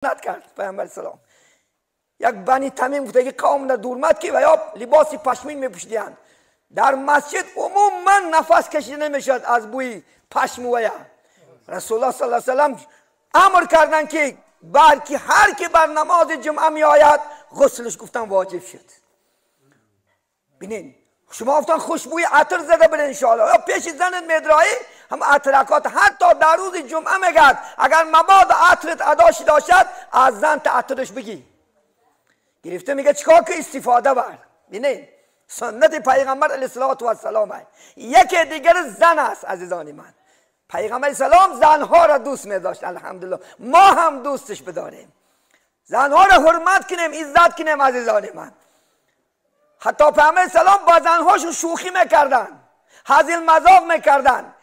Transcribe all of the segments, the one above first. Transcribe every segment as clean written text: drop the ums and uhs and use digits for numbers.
کرد پیامبر سلام. یک بنی تمیم گفته که قوم در دورمت که و یا لباسی پشمین میپوشیدند. در مسجد عموما نفس کشیده نمیشد از بوی پشم و یا. رسول الله صلی الله علیه و سلم امر کردند که بلکه هر که بر نماز جمعه می آید غسلش گفتن واجب شد. ببینید شما گفتن خوشبوی عطر زده بره ان شاء الله یا پیش زنت مدرایی هم عطرکات حتی در روز جمعه میگد اگر مبادا عطرت اداشی داشت از زن تا عطرش بگی گرفته میگه چیکار که استفاده بر. ببینید سنت پیغمبر علیه السلام یکی دیگر زن است عزیزان من. پیغمبر سلام زنها را دوست می‌داشت. الحمدلله ما هم دوستش بداریم، زنها را حرمت کنیم، عزت کنیم عزیزان من. حتی پیغمبر سلام با زنهاشون شوخی میکردن، هزیل مذاق میکردن.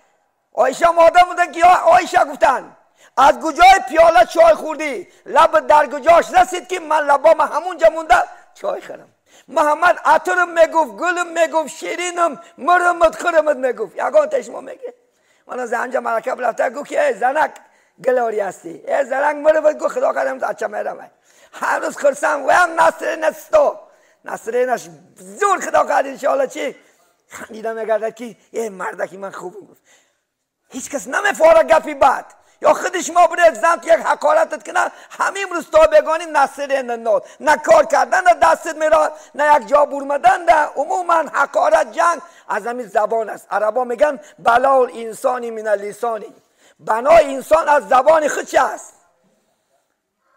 عایشه مادر بودن که یا عایشه گفتن از کجای پیاله چای خوردی؟ لب در کجاش رسید که من لبام همونجا مونده چای خورم. محمد عطرم میگفت، گلم میگفت، شیرینم، مرمت خرمت میگفت. یگان تشما میگه من از انجا مرکب رفته گفت که ای زنک گلاری هستی، ای زنک مرمت گفت خدا قدم اچه میرم. هر روز خرسم و هم نصر نستو نصرینش زور خدا قدر انشاءالله چی خندیده میگرده که ای مرده که من خوبم. هیچ کس نمیفاره گپی بعد یا خودش ما بره زن یک حقارتت کنه همین روز تا بگانی نصرین نود نه کار کردن نه دستت میراد نه یک جا برمدن نه. عموما حقارت جنگ از همین زبان است. عربا میگن بلال انسانی من اللسانی، بنای انسان از زبان خودش است.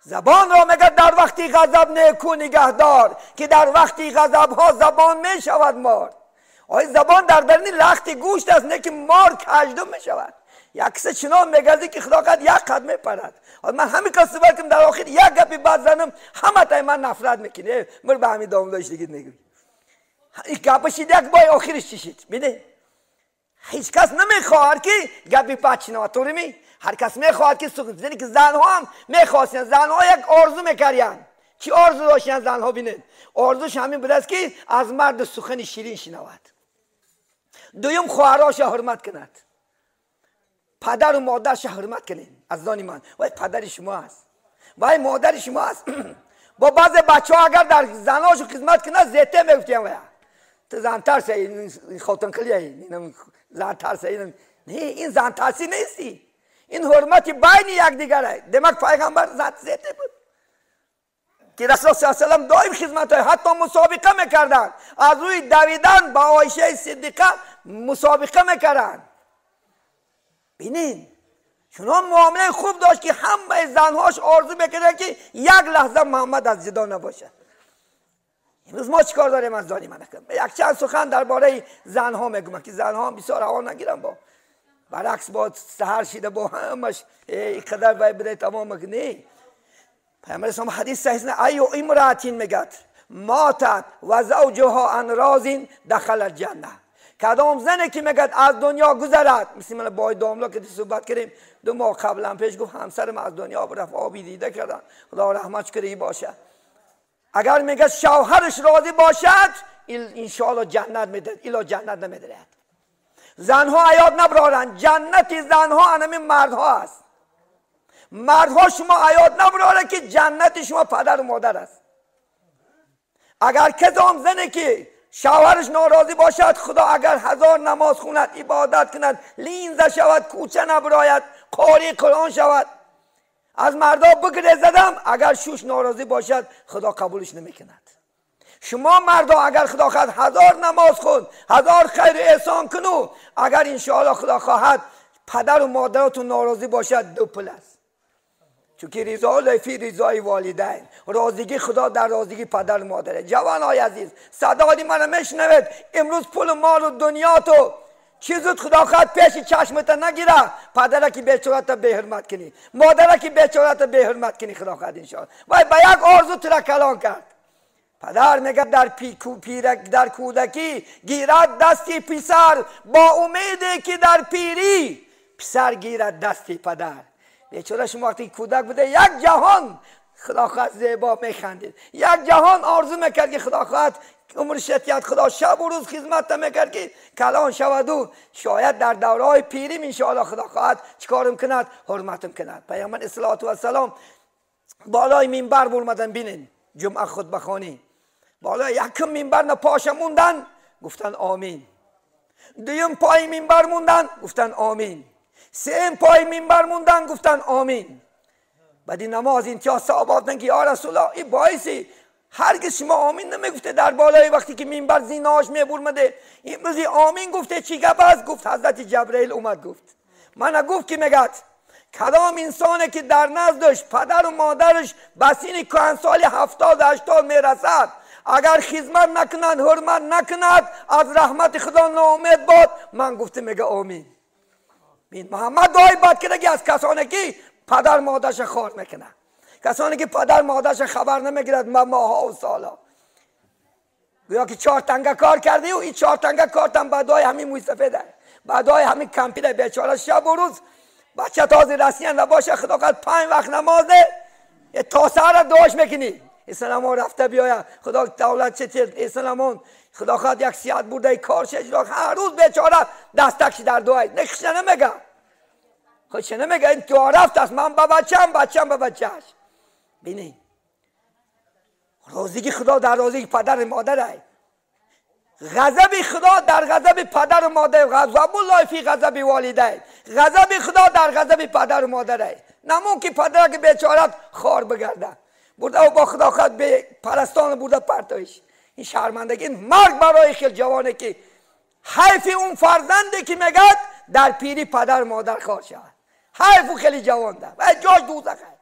زبان را میگه در وقتی غضب نیکو نگهدار که در وقتی غضب ها زبان میشود مار. آیا زبان در برنی لخت گوشت است نه که مار کجدم میشود. یک کسی چنان میگردی که خدا قد یک قد میپرد. من همین کسی بلکم در آخر یک گپی بعد زنم همه تای من نفرت میکنه مر به همین دامداش دیگه نگوی این گپش یک بای آخرش چی شد. بینه هیچ کس نمیخواهد که گپی پچنه طوری می هر کس میخواهد که سخن زنی که زنها هم میخواستن. زنها یک آرزو میکردن. چی آرزو داشتن زنها؟ بینید آرزوش همین بود است که از مرد سخن شیرین شنود. دویم خواهراشو حرمت کند، پدر و مادرش حرمت کنید عزیزان من. وای پدر شما است، وای مادر شما است. با بعض بچه ها اگر در زناشو خدمت کنه زیته میگفتیم وای تو زن ترسه این خوتن کلیه این زن ترسه این نه، این زن ترسی نیستی، این حرمتی بین یک دیگره. دمک پیغمبر زن زیته بود که رسول الله صلی الله علیه و دائم خدمت های حتی مسابقه میکردن از روی دویدن با عایشه صدیقه مسابقه میکردن. ببینید چنان معامله خوب داشت که همه زنهاش آرزو میکردن که یک لحظه محمد از جدا نباشه. امروز ما چیکار داریم از دانی من یک چند سخن درباره زنها میگم که زنها بسیار هوا نگیرن با برعکس با سحر شیده با همش اینقدر باید بده تمام نه. پیامبر اسلام حدیث صحیح نه ایو امراتین میگد ماتت و زوجها عن رازین دخل الجنه. کدام زنی که میگد از دنیا گذرد، مثل من با داملا که صحبت کردیم 2 ماه قبلا پیش گفت همسرم از دنیا رفت آبی دیده کردن خدا رحمتش کنه باشه. اگر میگه شوهرش راضی باشد ان شاء الله جنت میده، الا جنت نمیده. زنها حیات نبرارن، جنت زنها همین مردها است. مردها شما حیات نبراره که جنت شما پدر و مادر است. اگر کدام زنی که شوهرش ناراضی باشد خدا اگر 1000 نماز خوند عبادت کند لینزه شود کوچه نبراید قاری قرآن شود از مردا بگره زدم اگر شوش ناراضی باشد خدا قبولش نمیکند. شما مردا اگر خدا خواهد 1000 نماز خون 1000 خیر احسان کنو اگر انشاءالله خدا خواهد پدر و مادرتون ناراضی باشد 2 پل است. چون که رضا الله فی رضای والدین، راضیگی خدا در راضیگی پدر و مادره. جوانای عزیز صدای من میشنوید امروز پول مال و دنیا تو چیزت خدا خواهد پیش چشمت نگیره. پدره که بیچارت به حرمت کنی، مادره که بیچارت به حرمت کنی خدا خواهد انشاءالله وای با یک آرزو ترا کلان کرد. پدر میگه در کودکی گیرد دستی پسر با امیدی که در پیری پسر گیرد دستی پدر. بیچاره شما وقتی کودک بوده یک جهان خدا خواهد زیبا میخندید، یک جهان آرزو میکرد که خدا خواهد عمر شتیت خدا شب و روز خدمت میکرد که کلان شود و شاید در دورهای پیریم انشاءالله خدا خواهد چیکارم کند حرمتم کند. پیامبر صلی الله علیه و سلام بالای منبر برمدن بینین جمعه خطبه خوانی بالای یکم منبر نه پاشه موندن گفتن آمین. دویم پای منبر موندن گفتن آمین. سوم پای منبر موندن گفتن آمین. بعد این نماز امتیاز صحابه که یا رسول الله این باعثی هرگز شما آمین نمیگفته در بالای وقتی که منبر زیناش میبرمده امروز آمین گفته چی گپ است؟ گفت حضرت جبرئیل اومد گفت من گفت که میگد کدام انسانه که در نزدش پدر و مادرش بسین کهنسالی 70-80 میرسد اگر خدمت نکنند حرمت نکند از رحمت خدا ناامید باد من گفته میگه آمین. محمد دعای بد کرده از کسانی که پدر مادرش خوار میکنه کسانی که پدر مادرش خبر نمیگیرد ماها و سالا گویا که 4 تنگه کار کرده و این 4 تنگه کارتم بعدای همین موی سفیده بعدای همین کمپیده بیچاره شب و روز بچه تازه رسیان نباشه خدا قد 5 وقت نمازه تا سهر دعاش میکنی اسلامان رفته بیاید خدا دولت چطور اسلامان خدا خواهد یک سیاد برده کارش اجرا هر روز بیچاره دستکش در دعای نخش نمیگه خودش نمیگه این دعا رفت است من با بچم با بچهش. بینید روزی خدا در روزی پدر مادره غضب خدا در غضب پدر و مادر غضب الله فی غضب والدین غضب خدا در غضب پدر و مادره نمون که پدر که بیچارت خار بگرده برده و با خدا خود به پرستان برده پرتایش این شرمندگی این مرگ برای خیلی جوانه که حیف اون فرزنده که میگد در پیری پدر مادر خار شود حیف خیلی جوان ده و جاش دوزخه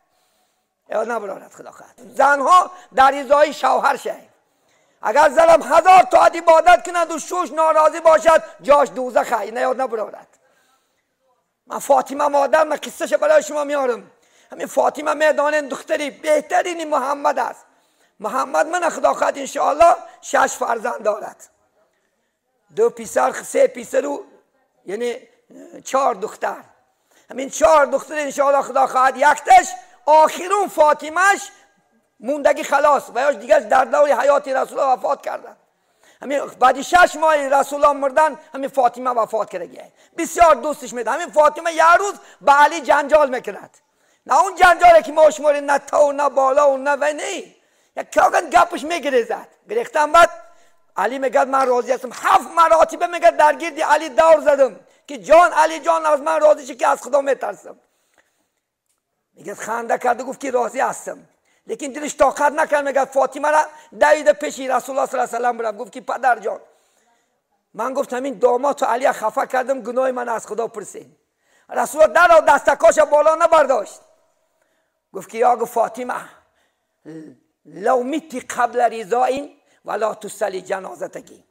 یا نبرارد خدا خواهد. زنها در ازای شوهر شهید اگر زنم 1000 تا عبادت کند و شوش ناراضی باشد جاش دوزخه اینه یاد نبرارد. من فاطمه مادر من قصهش برای شما میارم. همین فاطمه میدانن دختری بهترین محمد است. محمد من خدا خواهد انشاءالله 6 فرزند دارد 2 پسر 3 پسر و یعنی 4 دختر همین 4 دختر انشاءالله خدا خواهد یکتش آخرون فاطمهش موندگی خلاص و یاش دیگه در دور حیات رسول الله وفات کردن همین بعد 6 ماه رسول الله مردن همین فاطمه وفات کرده بسیار دوستش میده همین فاطمه یه روز با علی جنجال میکند نه اون جنجالی که ما شماره نه تا و نه بالا و نه و نه یک کاغن گپش میگریزد گریختم بعد علی میگه من راضی هستم 7 مراتبه میگه در گردی علی دور زدم که جان علی جان از من راضی شی که از خدا میترسم میگه خنده کرده گفت که راضی هستم لیکن دلش طاقت نکرد میگه فاطمه را دوید پیش رسول الله صلی الله علیه و آله گفت که پدر جان من گفتم این داماد تو علی خفه کردم گناه من از خدا پرسین رسول الله در دستکاش بالا نبرداشت گفت که یا فاطمه لو میتی قبل رضاین ولا تصلی جنازتکی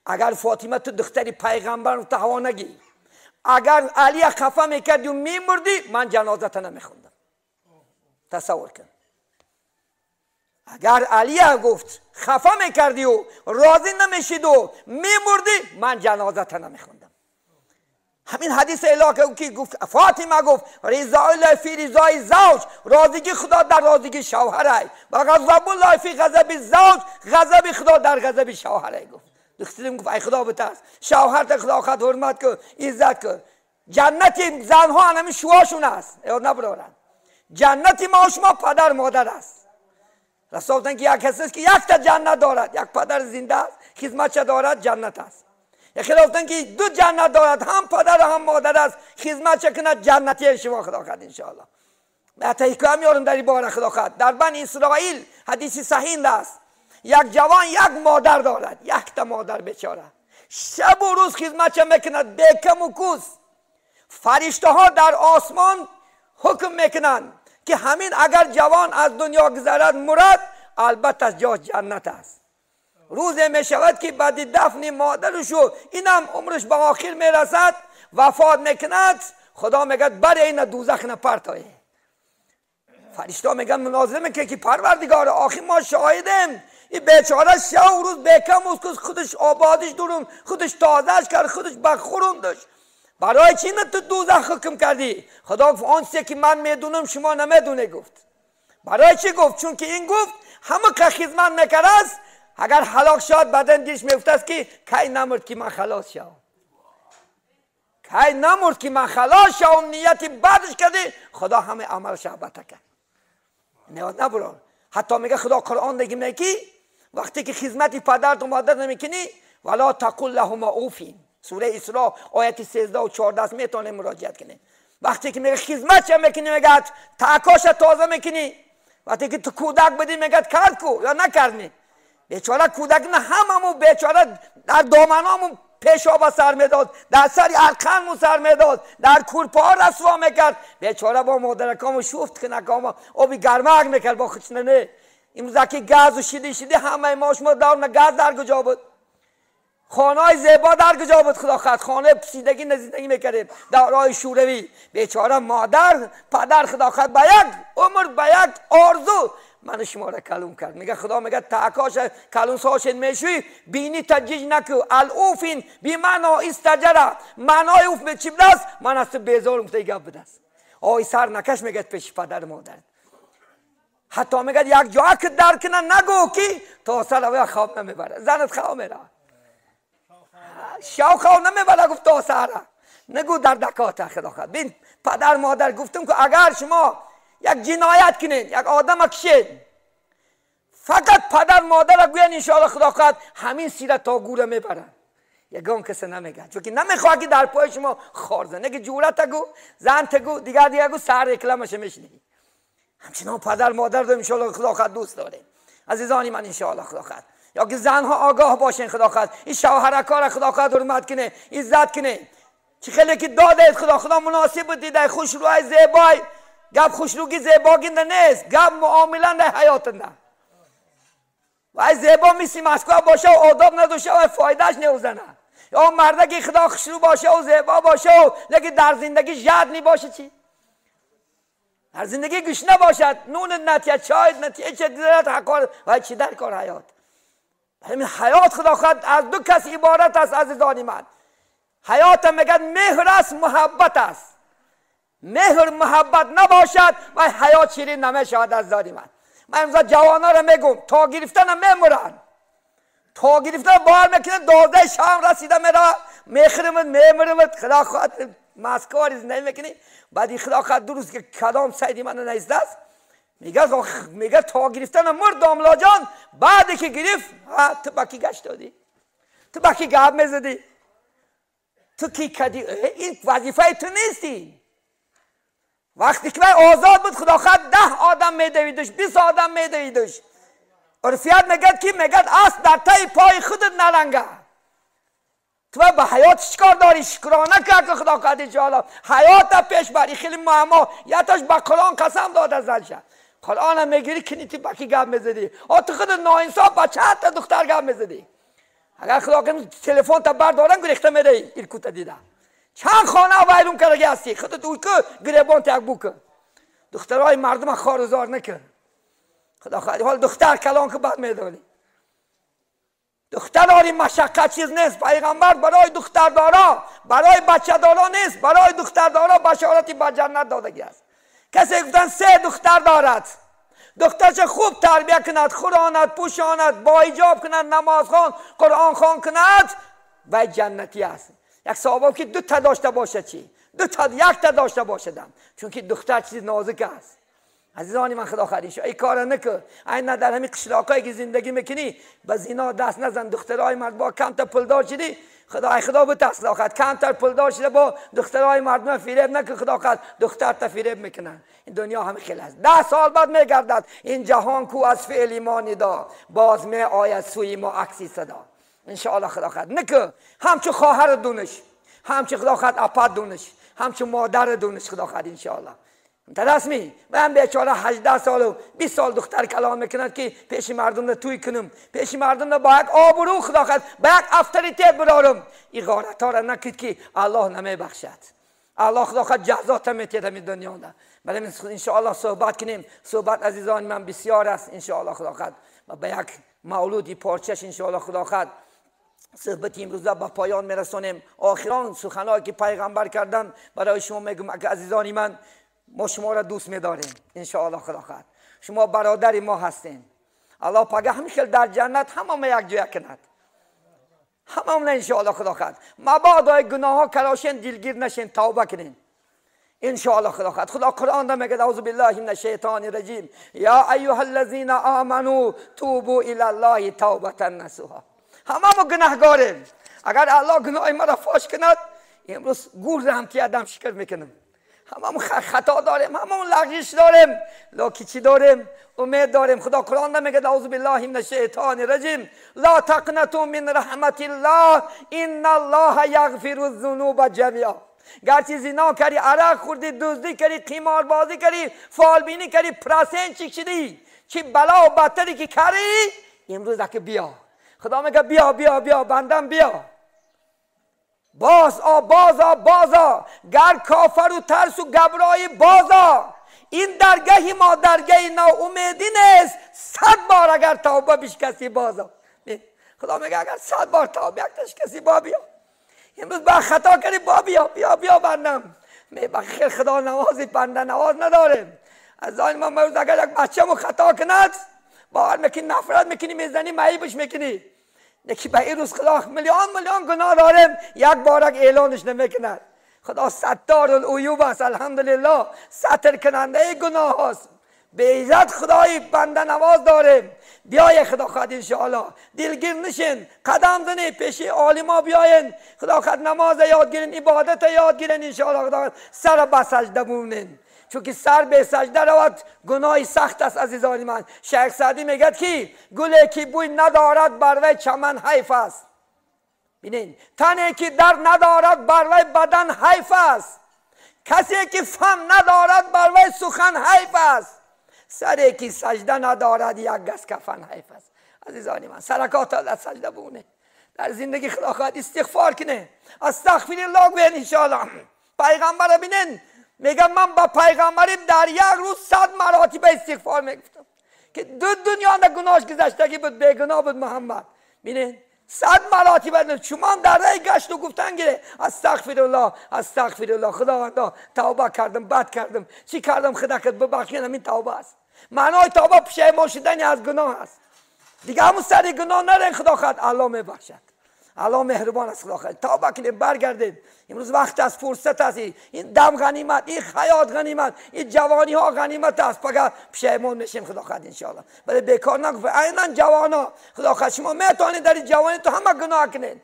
اگر فاطمه تو دختری پیغمبر رو تهوا نگی اگر علی خفه میکردی و میمردی من جنازت نمیخوندم تصور کن اگر علی گفت خفه میکردی و راضی نمیشید و میمردی من جنازت نمیخوندم همین حدیث الهی که گفت فاطمه گفت رضا الله فی رضای زوج راضی خدا در راضی شوهر و غضب الله فی غضب زوج غضب خدا در غضب شوهر گفت دخترم گفت ای خدا بترس شوهر خدا خود حرمت کن عزت کن جنت زنها همین شوهاشون است یاد نبرارن جنت ما شما پدر مادر است رسول گفتن که یک کسی است که یک تا جنت دارد یک پدر زنده است خدمتش دارد جنت است یکی گفتن که 2 جنت دارد هم پدر و هم مادر است خدمتش کند جنتی شما خدا خواهد ان شاء الله حکایت میارم در این باره خدا خواهد در بنی اسرائیل حدیث صحیح است یک جوان یک مادر دارد یک تا مادر بیچاره شب و روز خدمتش میکند بیکم و کوس فرشته ها در آسمان حکم میکنند که همین اگر جوان از دنیا گذرد مرد البته از جا جنت است روزی میشود که بعد دفن مادرشو اینم عمرش به آخر میرسد وفات میکند خدا میگه برای این دوزخ نپرتایه فرشته میگن مناظره میکنه که پروردگار آخر ما شاهدیم این بیچاره شب و روز بیکم و خودش آبادش دورم خودش تازهش کرد خودش بخورم داشت برای چی نه تو دوزخ حکم کردی خدا گفت آن چیزی که من میدونم شما نمیدونه گفت برای چی گفت چون که این گفت همه که خدمت میکرد است اگر هلاک شد بدن دیش میفته است که کی نمرد که من خلاص شوم کی نمرد که من خلاص شوم نیتی بعدش کردی خدا همه عمل شعبت کرد نبرار. حتی میگه خدا قرآن دیگه که وقتی که خدمت پدر و مادر نمیکنی ولا تقل لهما اوفین. سوره اسراء آیت 13 و 14 میتونه مراجعه کنی. وقتی که میگه خدمت چه میکنی میگه تاکاش تازه میکنی. وقتی که تو کودک بدی میگه کرد کو یا نکردی. بیچاره کودک نه هممون بیچاره در دامنامون پیشاب سر میداد، در سری ارکانمون سر میداد، در کورپا رسوا میکرد. بیچاره با مادرکامو شوفت که نکامو آبی گرمک میکرد با خچنه نه. امروز که گاز و شیدی همه ماش ما دارن گاز در کجا بود؟ خانه‌های زیبا در کجا بود خدا خد؟ خانه پسیدگی نزیدگی میکردیم در راه شوروی. بیچاره مادر پدر خدا خد به یک عمر به یک آرزو من شما را کلون کرد. میگه خدا میگه تاکاش کلون ساشن میشوی بینی تجیج نکو الاوفین بی معنا استجرا. معنای اوف به چی بدست؟ من از تو بیزارم تو گپ بدست. آی سر نکش میگه پیش پدر مادر. حتی میگه یک جا که در کنه نگو کی تا سر خواب نمیبره. زنت خواب میره شاو خواب نمیبره. گفت تا سر نگو در دکات خدا خد. بین پدر مادر گفتم که اگر شما یک جنایت کنین یک آدم کشید فقط پدر مادر را گوین انشاءالله خدا خواهد همین سیرت تا گوره میبرن. یگان کسی نمیگه چون که نمیخواه که در پای شما خارزه نگه جورت گو زن تگو دیگر گو سر اکلمش میشنی. همچنان پدر مادر رو انشاءالله خدا خواهد دوست داریم عزیزانی من انشاءالله خدا خواهد. یا که زنها آگاه باشین خدا خواهد. این شوهرکار خدا خواهد حرمت کنه عزت کنه. چه خیلی که داده خدا مناسب دیده خوشروهای زیبای گپ خوشروگی زیباگنده نیست. گپ معامله نه حیات نه. و زیبا میسی مسکو باشه و آداب نداشته و فایدهش نیوزنه. یا مردگی خدا خوشرو باشه و زیبا باشه و لیکن در زندگی جد نی باشه چی؟ در زندگی گوش نباشد. نون نتیه چای نتیه چه دیدرت حقار و چی در کار حیات. همین حیات خدا خواهد از دو کس عبارت است عزیزانی من. حیات میگن مهر است محبت است. مهر محبت نباشد و حیات شیرین نمیشود عزیزانی من. من امروز جوانا رو میگم تا گرفتن میمرن. تا گرفتن بار میکنه 12 شام رسیده میره میخرمت میمرمت خدا خواهد مسکاری زندگی میکنی. بعدی خدا خواهد درست که کدام سیدی من نیست است میگه تا گرفتن مرد داملا جان. بعدی که گرفت تو بکی گشت دادی تو بکی گاب میزدی تو کی کدی این وظیفه تو نیستی. وقتی که آزاد بود خدا خواهد 10 آدم میدویدش 20 آدم میدویدش. عرفیت میگد که میگد است در تای پای خودت نلنگه. تو به حیات چیکار داری؟ شکرانه کرد که خدا خواهد انشاءالله حیات پیش بری. خیلی معما یتاش با قرآن قسم داده زلشه. قرآن هم میگیری کنی تی بکی گپ میزدی تو خودت ناانصاف بچه تا دختر گپ میزدی. اگر خدا کنه تلفن تا بردارن گریخته میره ایرکوت دیده چند خانه وایرون کرده هستی خودت اوی که گریبان تک بوکه دخترهای مردم خارزار نکن. خدا خواهد حال دختر کلان که بعد میدانی دختر داری مشقت چیز نیست. پیغمبر برای دختر دارا برای بچه دارا نیست. برای دختر دارا بشارتی با جنت دادگی است. کسی گفتن 3 دختر دارد دخترش خوب تربیه کند خوراند پوشاند با حجاب کند نماز خوان قرآن خوان کند و جنتی است. یک صحابه که 2 تا داشته باشه چی؟ 2 تا 1 تا داشته باشدم چون که دختر چیز نازک است. عزیزانی من خدا خواهد ای کار نکن. این در همین قشلاقایی که زندگی میکنی به زنا دست نزن. دخترای مرد با کم تا پولدار شدی خدا بترس خدا خواهد کم تر پولدار شده با دخترای مردم فریب نکن. خدا خواهد دختر تا فریب میکنن. این دنیا همه خیلی است. 10 سال بعد میگردد این جهان کو از فعل ما ندا باز می آید سوی ما عکسی صدا. انشاءالله خدا خواهد نکن. همچو خواهر دونش همچو خدا خواهد اپاد دونش همچو مادر دونش خدا خواهد انشاءالله. رسمی من بیچاره 18 سال و 20 سال دختر کلام میکند که پیش مردم رو توی کنم پیش مردم رو با یک آبرو خدا خواهد با یک افتریتیت برارم. این غارت ها را نکید که الله نمیبخشد. الله خدا خواهد جزات میتید همین دنیا ده. بله انشاءالله صحبت کنیم. صحبت عزیزان من بسیار است انشاءالله خدا خواهد و به یک مولودی پارچش انشاءالله خدا خواهد صحبت امروزه با پایان میرسونیم. آخران سخنایی که پیغمبر کردن برای شما میگم که عزیزانی من ما شما را دوست می‌داریم انشاءالله خدا خواهد. شما برادری ما هستین. الله پاک همیشه در جنت همه یک جای کند. همه انشاءالله خدا خواهد. مبادا گناه ها کراشین دلگیر نشین توبه کنین. ان شاء الله خدا قرآن دا میگه اعوذ بالله من الشیطان الرجیم یا ایها الذین آمنوا توبوا الی الله توبة نصوحا. همه ما گناهگاریم. اگر الله گناه ما را فاش کند امروز گول هم که آدم شکر میکنم. همه خطا داریم، همه لغزش داریم، لکن چی داریم؟ امید داریم. خدا قرآن میگه اعوذ بالله من الشیطان الرجیم لا تقنطوا من رحمت الله ان الله یغفر الذنوب جمیعا. گرچه زنا کردی، عرق خوردی، دزدی کردی، قمار بازی کردی، فالبینی کردی، پرسین چی شدی، چی بلا و بدتری که کردی، امروز که بیا. خدا میگه بیا بیا بیا بندم بیا. بازا گر کافر و ترس و گبرای بازا. این درگاهی ما درگاهی ناامیدی نیست. 100 بار اگر توبه بیش کسی بازا. خدا میگه اگر 100 بار توبه یک کسی با بیا. امروز با خطا کردی با بیا بیا بیا بندم. خیلی خدا نوازی بنده نواز نداریم. از آن ما امروز اگر یک بچه مو خطا کند باور میکنی نفرت میکنی میزنی معیبش میکنی. یکی به این روز خدا میلیون گناه داریم یک بارک اعلانش نمیکند. خدا ستار العیوب است الحمدلله، ستر کننده گناه است. به عزت خدای بنده نواز داریم. بیای خدا خواهد انشاءالله دلگیر نشین، قدم زنید پیش عالما بیاین، خدا خواهد نماز یاد گیرین، عبادت یاد گیرین انشاءالله. خدا سر به سجده بمونین، چون که سر به سجده رود گناه سخت است عزیزان من. شیخ سعدی میگه که گلی که بوی ندارد بر وی چمن حیف است. ببینین تنی که در ندارد بر وی بدن حیف است. کسی که فهم ندارد بر وی سخن حیف است. سری که سجده ندارد یک گز کفن حیف است. عزیزان من سرکات در سجده بونه، در زندگی خدا خواهد استغفار کنه، استغفر الله بگین انشاءالله. پیغمبر ببینین میگم من با پیغمبری در یک روز 100 مراتب استغفار میگفتم که دنیا در گناهش گذشتگی بود، بیگناه بود محمد. ببینین 100 مراتب شما در راه گشت و گفتن گیره استغفر الله استغفر الله. خداوندا توبه کردم، بد کردم، چی کردم خدا کرد ببخشید. همین توبه است. معنای توبه پشیمان شدن از گناه است. دیگه همون سر گناه نرین، خدا خواهد الله میبخشد. الله مهربان است. خدا خواهد توبه کنید، برگردید. امروز وقت است، فرصت است. این دم غنیمت، این حیات غنیمت، این جوانی ها غنیمت است. فقط پشیمان نشین خدا خواهد انشاءالله. ولی بیکار نگفت عیناً جوانا خدا خواهد شما میتونید در جوانی تو همه گناه کنید،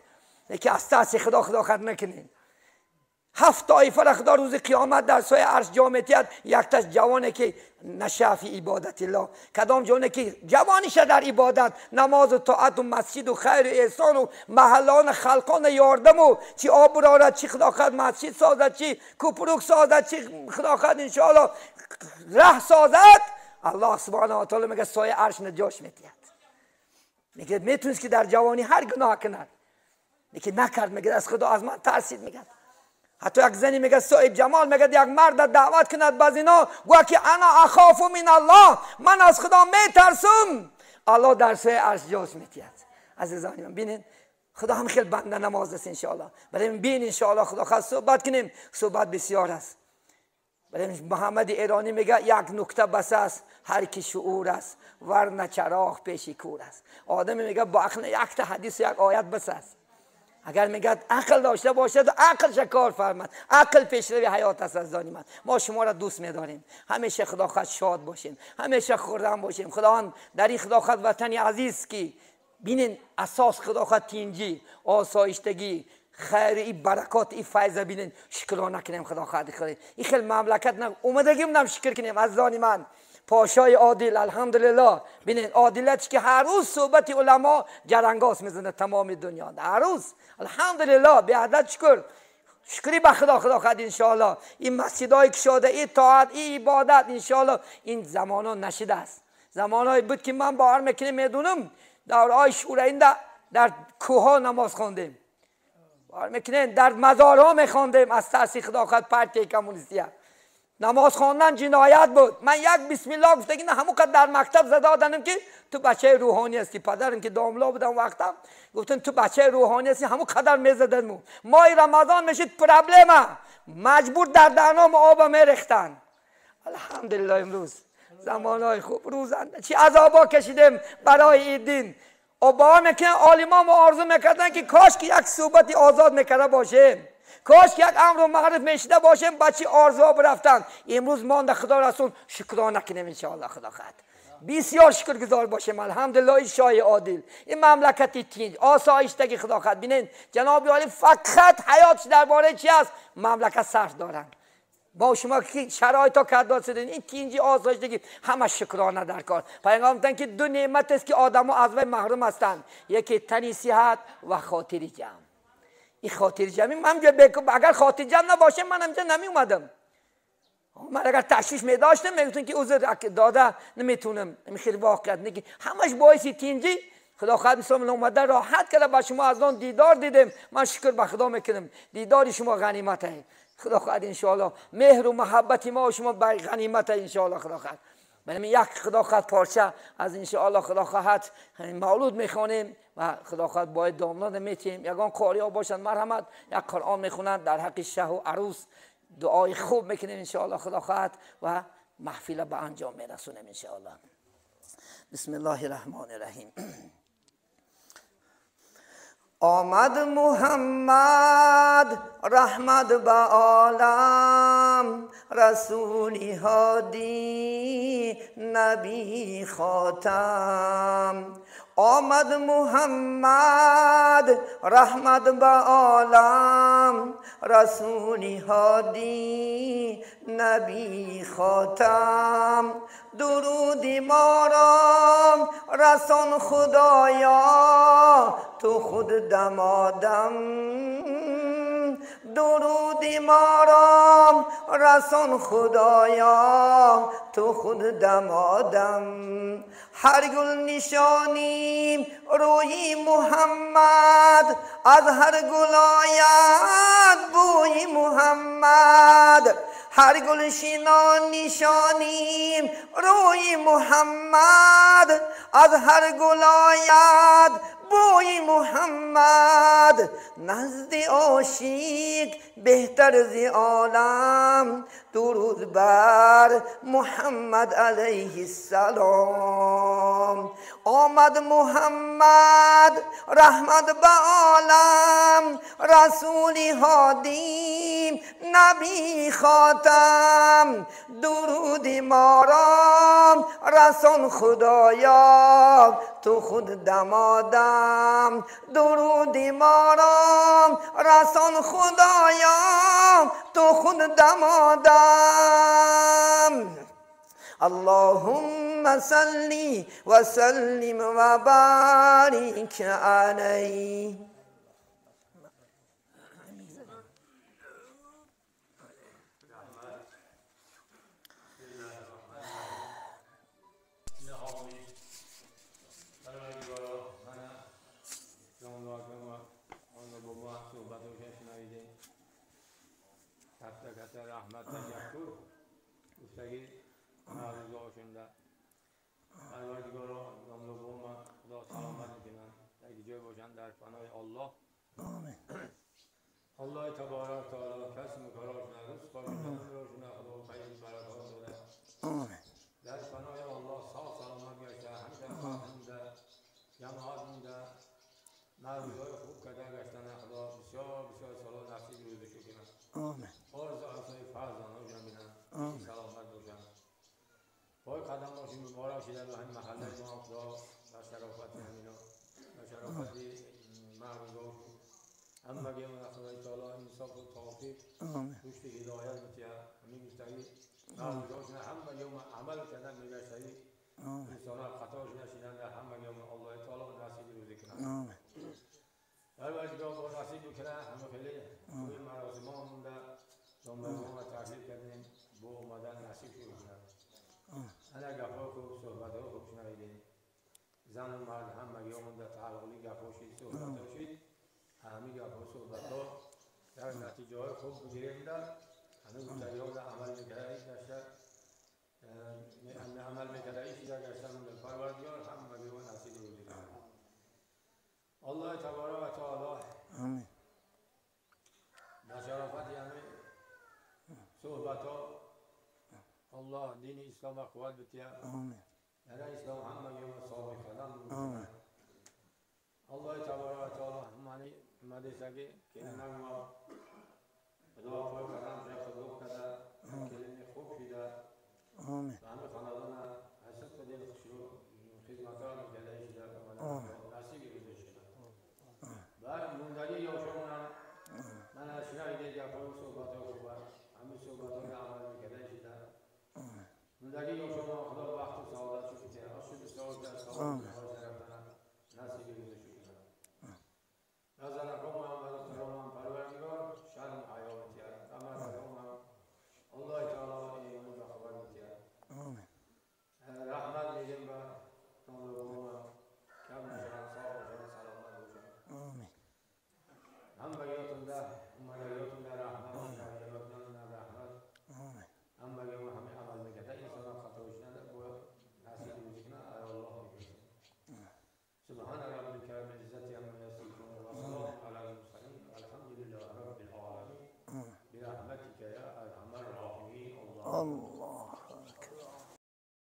لیکن از ترس خدا خواهد نکنید. 7 طایفه را خدا روز قیامت در سایه عرش جا می‌آورد. یک تاش جوانه که نشه فی عبادت الله، کدام جوانه که جوانیش در عبادت، نماز و طاعت و مسجد و خیر و احسان و محلان خلقان یاردم و چی آب برارد، چی خدا خواهد مسجد سازد، چی کوپروک سازد، چی خدا خواهد انشاءالله ره سازد. الله سبحانه و تعالی میگه سایه عرش نجاش می‌آورد. میگه میتونست که در جوانی هر گناه کند، میگه نکرد. میگه از خدا از من ترسید. میگه حتی یک زنی میگه صاحب جمال میگه یک مرد دعوت کند باز اینا گویا که انا اخاف من الله، من از خدا میترسم. الله در سایه عرش جاش می‌آورد. عزیزان من ببینید خدا هم خیلی بنده نماز است انشاءالله. برای ببین انشاءالله خدا خواهد صحبت کنیم، صحبت بسیار است. برای محمد ایرانی میگه یک نکته بس است هر کی شعور است ورنه چراغ پیش کور است. آدم میگه با عقل یک تا حدیث یک آیت بس است. اگر میگه عقل داشته باشد و عقل کار فرمد، عقل پیشروی حیات است. از من ما شما را دوست می‌داریم، همیشه خدا خواهد شاد باشین، همیشه خرم باشیم. خداوند در این خدا خواهد وطنی عزیز کی ببینین اساس خدا خواهد تینجی آسایشتگی خیر این برکات این فیض ببینین شکرانه کنیم. خدا خواهد خیر این خیلی مملکت نه اومدگیم نم شکر کنیم. عزیزان من پاشای عادل الحمدلله ببینین عادلت که هر روز صحبت علما جرنگاس میزنه تمام دنیا، هر روز الحمدلله به عدد شکری به خدا. خدا خواهد انشاءالله این مسجدای که شده، این طاعت، این عبادت انشاءالله این زمانا نشده است. زمانایی بود که من باور میکنم میدونم دورهای شورای در کوها نماز خواندیم، باور میکنین در مزارها میخواندیم از ترس خدا خواهد پارتی کمونیستی نماز خواندن جنایت بود. من یک بسم الله گفتگی نه همون قد در مکتب زده دادنم که تو بچه روحانی هستی. پدرم که داملا بودم وقتا گفتن تو بچه روحانی هستی، همون قدر میزدن. ماه رمضان میشید پرابلم، مجبور در دهنام آب میریختن. الحمدلله امروز زمانهای خوب روزنده چی عذابا کشیدیم برای این دین. و باور میکنن عالمان آرزو میکردن که کاش که یک صحبتی آزاد میکرده باشه. کاش که یک امر و معروف میشده باشیم بچه آرزوها برفتن. امروز ما در خدا رسول شکرانه کنیم انشاءالله. خدا خد بسیار شکرگزار باشیم. الحمدلله شاه عادل این مملکتی تینج آسایشتگی خدا خد. بینین جناب عالی فقط حیاتش درباره چی است؟ مملکت صرف دارن. با شما که شرایط ها کرده شدین این تینجی آسایشتگی همه شکرانه در کار. پیغمبر میگن که دو نعمت است که آدم ها از وی محروم هستند، یکی تنی صحت و خاطر جمع. این خاطر جمعی من اگر خاطر جمع نباشه من همینجا نمی اومدم. من اگر تشویش می داشتم میگفتن که عذر داده نمیتونم. خیلی واقعیت نگی همش باعث تینجی خدا خواهد اسلام اومده راحت کرده با شما از آن دیدار دیدم. من شکر به خدا میکنم. دیدار شما غنیمت است. خدا خواهد انشاءالله مهر و محبت ما و شما به غنیمت است انشاءالله. خدا خواهد من یک خدا خواهد پارچه از انشاءالله خدا خواهد مولود میخوانیم و خدا خواهد باید دامناد میتیم. یگان قاری ها باشند مرحمت یک قرآن میخونند در حق شه و عروس دعای خوب میکنیم انشاءالله. خدا خواهد و محفل به انجام میرسونیم انشاءالله. بسم الله الرحمن الرحیم. آمد محمد رحمت به عالم، رسولی هادی نبی خاتم. آمد محمد رحمت به عالم، رسولی هادی نبی خاتم. درودی ما را رسان خدایا، تو خود دمادم. درودی ما را رسان خدایا، تو خود دمادم. هر گل نشانی روی محمد، از هر گل آید بوی محمد. هر گل نشانی روی محمد، از هر گل آید بوی محمد. نزد عاشق بهتر ز عالم، درود بر محمد علیه السلام. آمد محمد رحمت به عالم، رسولی هادی نبی خاتم. درودی ما را رسان خدایا، تو خود دمادم. درودی ما را رسان خدایا، تو خود دمادم. اللهم صل و سلم و بارک علیه. در پناه الله. آمین. الله تبارک تعالی کسی مکراش نرس خواهد روش نخدا و خیلی برکات داده. آمین. در پناه الله صاف سلامت گشته، همین خواهنده جماعت مونده مرزهای خوب کده گشتن خدا بسیار بسیار سلام نصیب روزه که کنند. آمین. آرز اصلی فرزان ها جمعیدن سلامت باشن. پای قدم باشیم مبارک شده به همین محله ما خدا و شرافت همینا و شرافتی مردم اما گیم خدای تعالی انصاف و توفیق رشد هدایت بتیا همین مستقیم مردمش نه همه یوم عمل کردن میگشتی انسان خطاش نشیدن همه یوم الله تعالی نصیب روزی کنند. در واجبات با نصیب کنه همه خیلی توی مراسم ها مونده جمعه ما تحلیل کردیم با اومدن نصیب کنند. انا گپا خوب صحبت ها خوب شنیدیم. زن و مرد همه یوم در تعالی گپا شید صحبت ها شید. همه گپا صحبت ها در نتیجه های خوب بگیریم در همه متریاد عمل میکردهی داشته عمل میکردهی چیزا گشتن در پروردگار همه یوم نصیب روزی کنند. الله تبارک و تعالی آمین. نشرافت یعنی صحبت ها الله دین اسلام قوت بتیا آمین. در اسلام همه یوم ثابت قدم آمین. الله تبارک و تعالی معنی مدرسه که نما خدا خوب کردم جا خدا کرده کلمه خوب شده آمین همه خاندان حسد بدین خدمتان گله شده نصیب روزه شده بعد مونداری یوشمونم من از شنایده گفت صحبت ها خوبه همه صحبت ها عمل میکرده شده مونداری یوشمونم خدا وقت و سعادت شد که اصل سعادت سعادت نصیب روزه شده نظر قوم محمد سلام پروردگار شرم حیات کرد امر قوم الله تعالی ایمان و خبر کرد آمین رحمت میگیم و قوم کم شرم صاحب سلامت باشد آمین هم بگیاتون در مدریاتون در رحمت مدریاتون در رحمت آمین هم بگیم همه عمل میکرده انسان خطا شدن باید نصیب روزی کنه الله میکنه سبحان ربك بالعزة عما يصفون وسلام على المرسلين والحمد لله رب العالمين برحمتك يا ارحم الراحمين. الله